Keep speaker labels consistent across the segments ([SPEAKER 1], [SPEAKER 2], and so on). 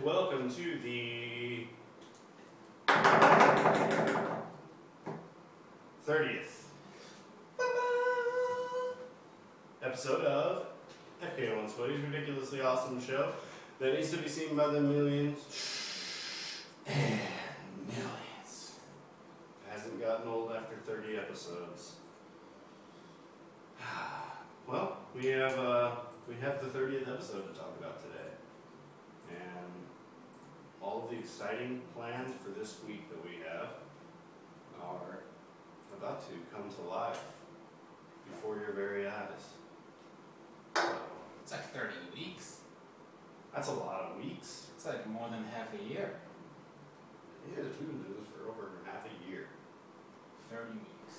[SPEAKER 1] welcome to the 30th episode of FKO and Sweaty's ridiculously awesome show that needs to be seen by the millions and millions. It hasn't gotten old after 30 episodes. Well, we have the 30th episode to talk about today, and all of the exciting plans for this week that we have are about to come to life before your very eyes. So,
[SPEAKER 2] it's like 30 weeks.
[SPEAKER 1] that's a lot of weeks.
[SPEAKER 2] It's like more than half a year.
[SPEAKER 1] Yeah, we've been doing this for over half a year.
[SPEAKER 2] 30 weeks.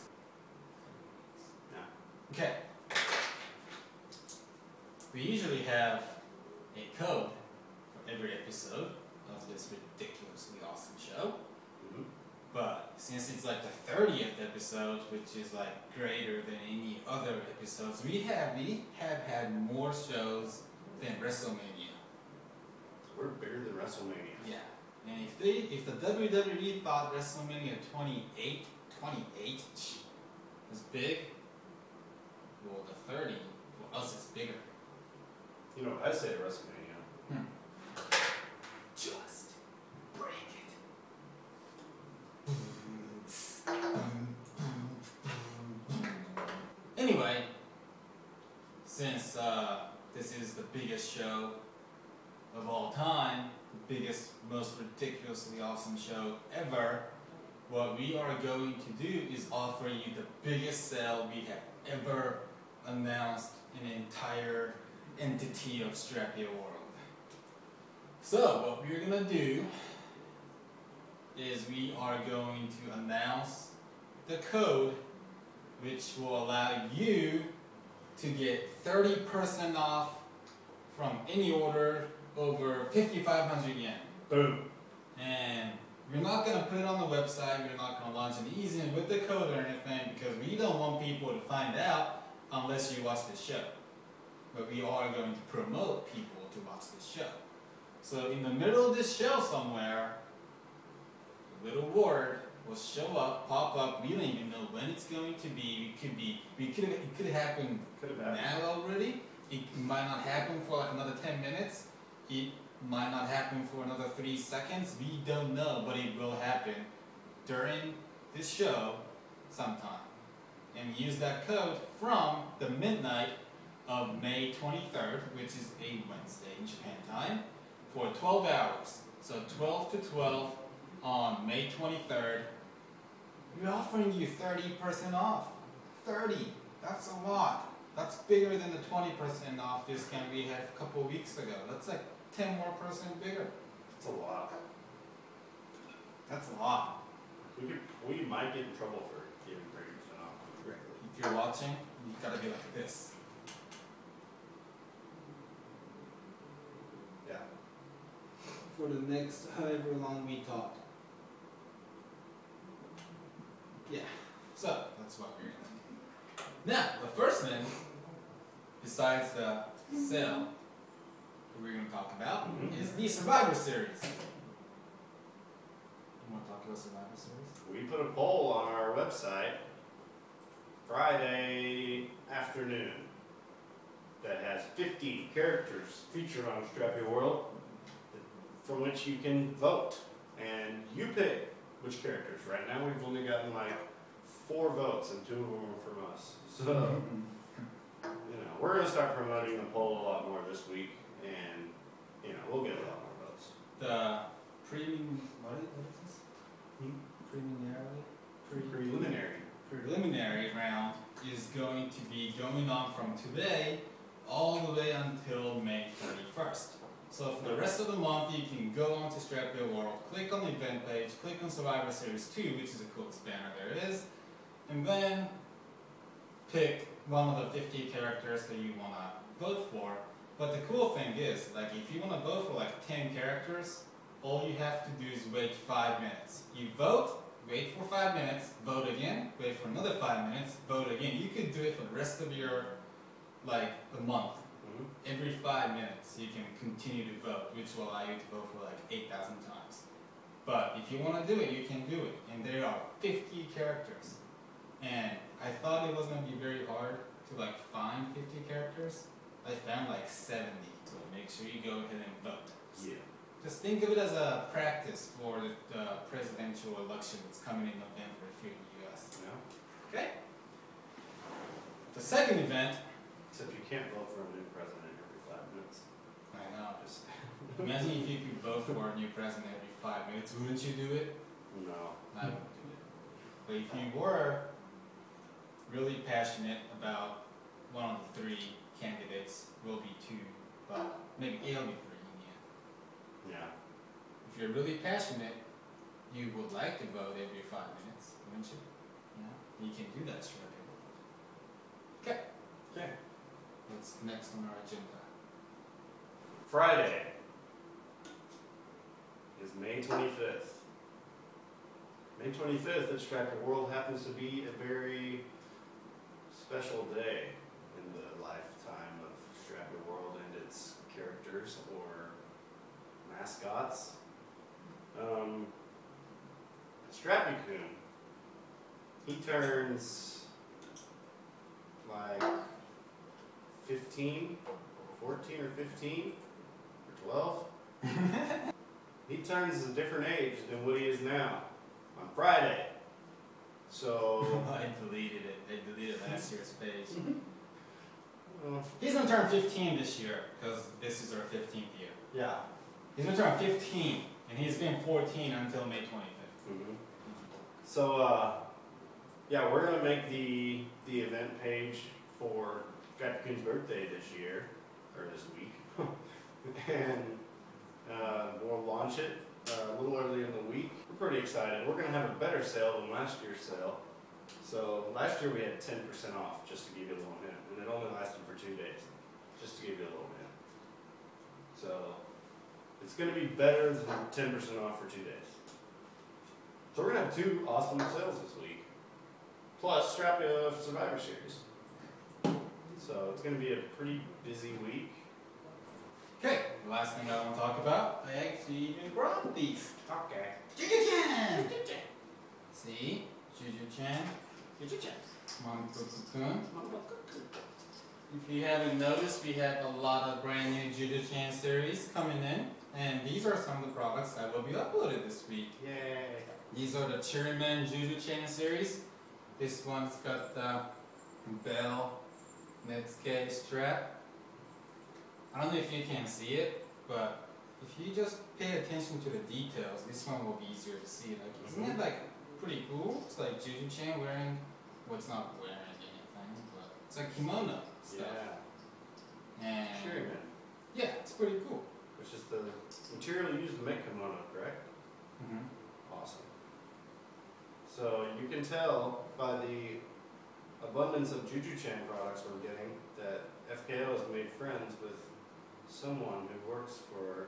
[SPEAKER 1] Yeah.
[SPEAKER 2] Okay. We usually have a code for every episode of this ridiculously awesome show.
[SPEAKER 1] Mm-hmm.
[SPEAKER 2] But since it's like the 30th episode, which is like greater than any other episodes, we have had more shows than WrestleMania.
[SPEAKER 1] So we're bigger than WrestleMania.
[SPEAKER 2] Yeah. And if the WWE thought WrestleMania 28 was big, well, the 30 for us is bigger.
[SPEAKER 1] You know what I say to WrestleMania?
[SPEAKER 2] Just break it. Anyway, since this is the biggest show of all time, the biggest, most ridiculously awesome show ever, what we are going to do is offer you the biggest sale we have ever announced in an entire entity of Strapya-World. So what we're going to do is we are going to announce the code which will allow you to get 30% off from any order over 5,500 yen.
[SPEAKER 1] Boom.
[SPEAKER 2] And we're not going to put it on the website, we're not going to launch an easy with the code or anything because we don't want people to find out unless you watch this show. But we are going to promote people to watch this show. So in the middle of this show somewhere, a little word will show up, pop up. We don't even know when it's going to be. It could happen now already. It might not happen for like another 10 minutes. It might not happen for another 3 seconds. We don't know, but it will happen during this show sometime. And use that code from the midnight of May 23rd, which is a Wednesday in Japan time, for 12 hours. So 12 to 12 on May 23rd. We're offering you 30% off. 30, that's a lot. That's bigger than the 20% off discount we had a couple of weeks ago. That's like 10% more bigger.
[SPEAKER 1] That's a lot.
[SPEAKER 2] That's a lot.
[SPEAKER 1] We might get in trouble for giving 30% off.
[SPEAKER 2] If you're watching, you've got to be like this.
[SPEAKER 1] Yeah.
[SPEAKER 2] For the next however long we talk. Yeah, so that's what we're going to do. Now, the first thing, besides the sale that we're going to talk about, is the Survivor Series. You want to talk about Survivor Series?
[SPEAKER 1] We put a poll on our website Friday afternoon that has 50 characters featured on Strapya-World from which you can vote. And you pick which characters. Right now we've only gotten like 4 votes and 2 of them are from us. So, we're going to start promoting the poll a lot more this week, and, we'll get a lot more votes.
[SPEAKER 2] The what is this? Preliminary round is going to be going on from today all the way until May 31st. So for the rest of the month, you can go on to Strapya-World, click on the event page, click on Survivor Series 2, which is the coolest banner there is, and then pick one of the 50 characters that you want to vote for. But the cool thing is, like if you want to vote for like 10 characters, all you have to do is wait 5 minutes. You vote, wait for 5 minutes, vote again, wait for another 5 minutes, vote again. You could do it for the rest of your, the month. Every 5 minutes you can continue to vote, which will allow you to vote for like 8,000 times. But if you want to do it, you can do it. And there are 50 characters. And I thought it was going to be very hard to like find 50 characters. I found like 70. So make sure you go ahead and vote.
[SPEAKER 1] Yeah. Just
[SPEAKER 2] think of it as a practice for the presidential election that's coming in November here in the US.
[SPEAKER 1] Yeah.
[SPEAKER 2] Okay? The second event.
[SPEAKER 1] Except you can't vote for a new president every 5 minutes.
[SPEAKER 2] I know. Just imagine if you could vote for a new president every 5 minutes. Wouldn't you do it?
[SPEAKER 1] No.
[SPEAKER 2] I wouldn't do it. But if you were really passionate about one of the 3 candidates, will be 2, but maybe it'll be 3 in the end.
[SPEAKER 1] Yeah.
[SPEAKER 2] If you're really passionate, you would like to vote every 5 minutes, wouldn't you? Yeah. You can do that straight away. Okay.
[SPEAKER 1] Okay.
[SPEAKER 2] What's next on our agenda?
[SPEAKER 1] Friday is May 25th. May 25th at Strapya-World happens to be a very special day in the lifetime of Strapya-World and its characters or mascots. Strapya-kun, he turns like 15, 14 or 15 or 12. He turns a different age than what he is now on Friday. So
[SPEAKER 2] I deleted it. I deleted last year's page. He's gonna turn 15 this year because this is our 15th year.
[SPEAKER 1] yeah.
[SPEAKER 2] He's gonna turn 15, and he's been 14 until May 25th.
[SPEAKER 1] So yeah, we're gonna make the event page for Strapya-kun's birthday this year or this week, and we'll launch it a little earlier in the week. We're pretty excited. We're gonna have a better sale than last year's sale. So last year we had 10% off, just to give you a little hint, and it only lasted for 2 days, just to give you a little hint. So it's gonna be better than 10% off for 2 days. So we're gonna have 2 awesome sales this week, plus Strapya Survivor Series. So it's gonna be a pretty busy week.
[SPEAKER 2] Okay, the last thing I want to talk about, I actually even brought these.
[SPEAKER 1] Okay.
[SPEAKER 2] Juju-chan! See? Juju-chan. Juju-chan. Monokoku-kun. If you haven't noticed, we have a lot of brand new Juju-chan series coming in. And these are some of the products that will be uploaded this week.
[SPEAKER 1] Yay.
[SPEAKER 2] These are the Cherryman Juju-chan series. This one's got the Bell Netsuke strap. I don't know if you can see it, but if you just pay attention to the details, this one will be easier to see. Like, isn't it like pretty cool? It's like Juju-chan wearing, well, it's not wearing anything, but it's like kimono stuff.
[SPEAKER 1] Yeah.
[SPEAKER 2] And
[SPEAKER 1] Cherryman.
[SPEAKER 2] yeah, it's pretty cool.
[SPEAKER 1] Which is the material used to make kimono, correct?
[SPEAKER 2] Mm-hmm.
[SPEAKER 1] Awesome. So you can tell by the abundance of Juju-chan products we're getting that FKO has made friends with someone who works for,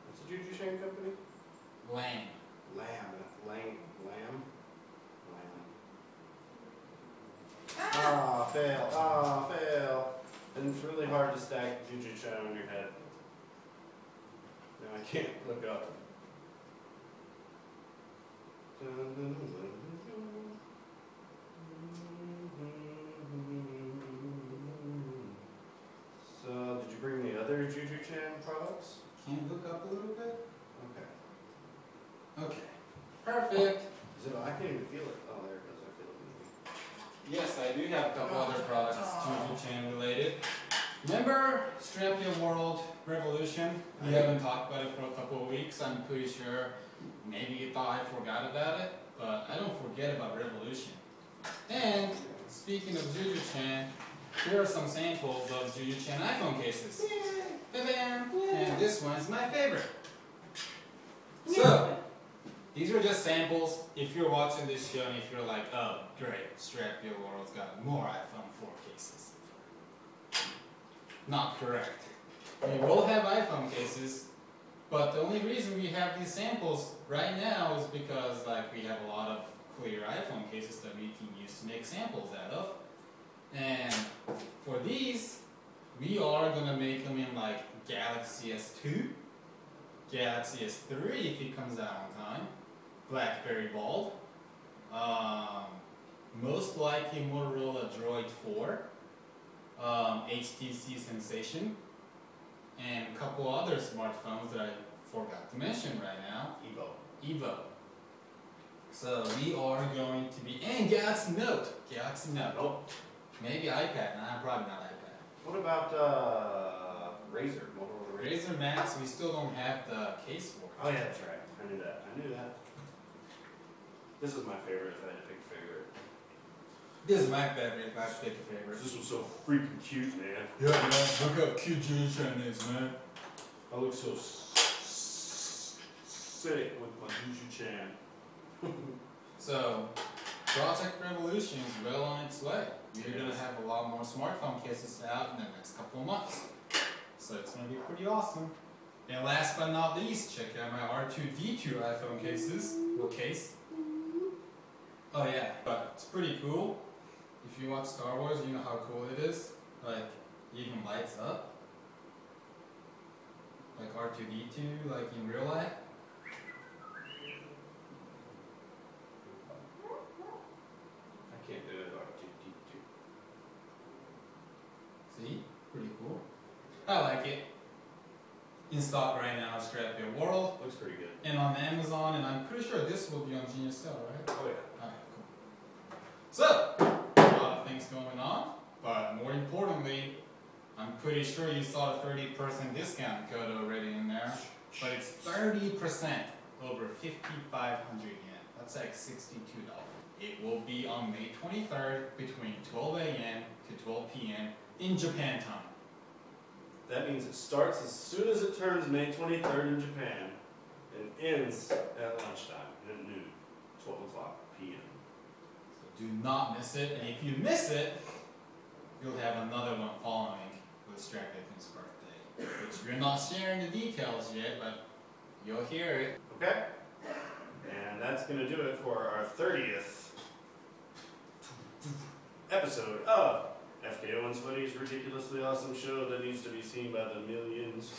[SPEAKER 1] what's the Juju-chan company?
[SPEAKER 2] Lamb.
[SPEAKER 1] Lamb. Ah, fail. And it's really hard to stack Juju-chan on your head. Now I can't look up. So, did you bring the other Juju-chan products?
[SPEAKER 2] Can you look up a little bit?
[SPEAKER 1] Okay.
[SPEAKER 2] Okay. Perfect.
[SPEAKER 1] Is it, I can't even feel it. Oh, there it goes. I feel it.
[SPEAKER 2] Yes, I do have a couple other products Juju-chan related. Remember Strapya-World Revolution? We haven't talked about it for a couple of weeks. I'm pretty sure maybe you thought I forgot about it, but I don't forget about Revolution. And speaking of Juju-chan, here are some samples of Juju-chan iPhone cases. Ba-bam! And this one's my favorite. So, these are just samples. If you're watching this show and if you're like, oh, great, Strapya-World's got more iPhone 4 cases. Not correct. We will have iPhone cases, but the only reason we have these samples right now is because like we have a lot of clear iPhone cases that we can use to make samples out of. And for these, We are gonna make them in like Galaxy S2, Galaxy S3 if it comes out on time, BlackBerry Bold, most likely Motorola Droid 4, HTC Sensation, and a couple other smartphones that I forgot to mention right now. Evo. So we are going to be, and Galaxy Note. Maybe iPad. Nah, probably not iPad.
[SPEAKER 1] What about Razer? Motorola Razer?
[SPEAKER 2] Razer Max, we still don't have the case for it.
[SPEAKER 1] Oh yeah, that's right. I knew that. This is my favorite if I had to pick a favorite.
[SPEAKER 2] This is my favorite if I had to pick a favorite.
[SPEAKER 1] This one's so freaking cute, man.
[SPEAKER 2] Yeah, man. Look how cute Jun-chan is, man.
[SPEAKER 1] I look so sick with my Jun-chan.
[SPEAKER 2] So, Project Revolution is well on its way. We're going to have a lot more smartphone cases out in the next couple of months. So it's going to be pretty awesome. And last but not least, check out my R2-D2 iPhone cases. Case. Oh yeah, but it's pretty cool. If you watch Star Wars, you know how cool it is. Like, it even lights up. Like R2-D2, like in real life.
[SPEAKER 1] I can't do it, R2-D2.
[SPEAKER 2] See? Pretty cool. I like it. In stock right now at Strapya-World.
[SPEAKER 1] Looks pretty good.
[SPEAKER 2] And on Amazon, and I'm pretty sure this will be on Genius Sale, right?
[SPEAKER 1] Oh yeah.
[SPEAKER 2] Alright, cool. So, a lot of things going on, but more importantly, I'm pretty sure you saw the 30% discount code already in there, but it's 30% over 5,500 yen. That's like $62. It will be on May 23rd between 12 a.m. to 12 p.m. in Japan time.
[SPEAKER 1] That means it starts as soon as it turns May 23rd in Japan and ends at lunchtime at noon, 12 o'clock p.m.
[SPEAKER 2] So do not miss it, and if you miss it, you'll have another one following with Strapya-kun's birthday, which we're not sharing the details yet, but you'll hear it.
[SPEAKER 1] Okay? And that's going to do it for our 30th episode of FKO and Sweaty's ridiculously awesome show that needs to be seen by the millions.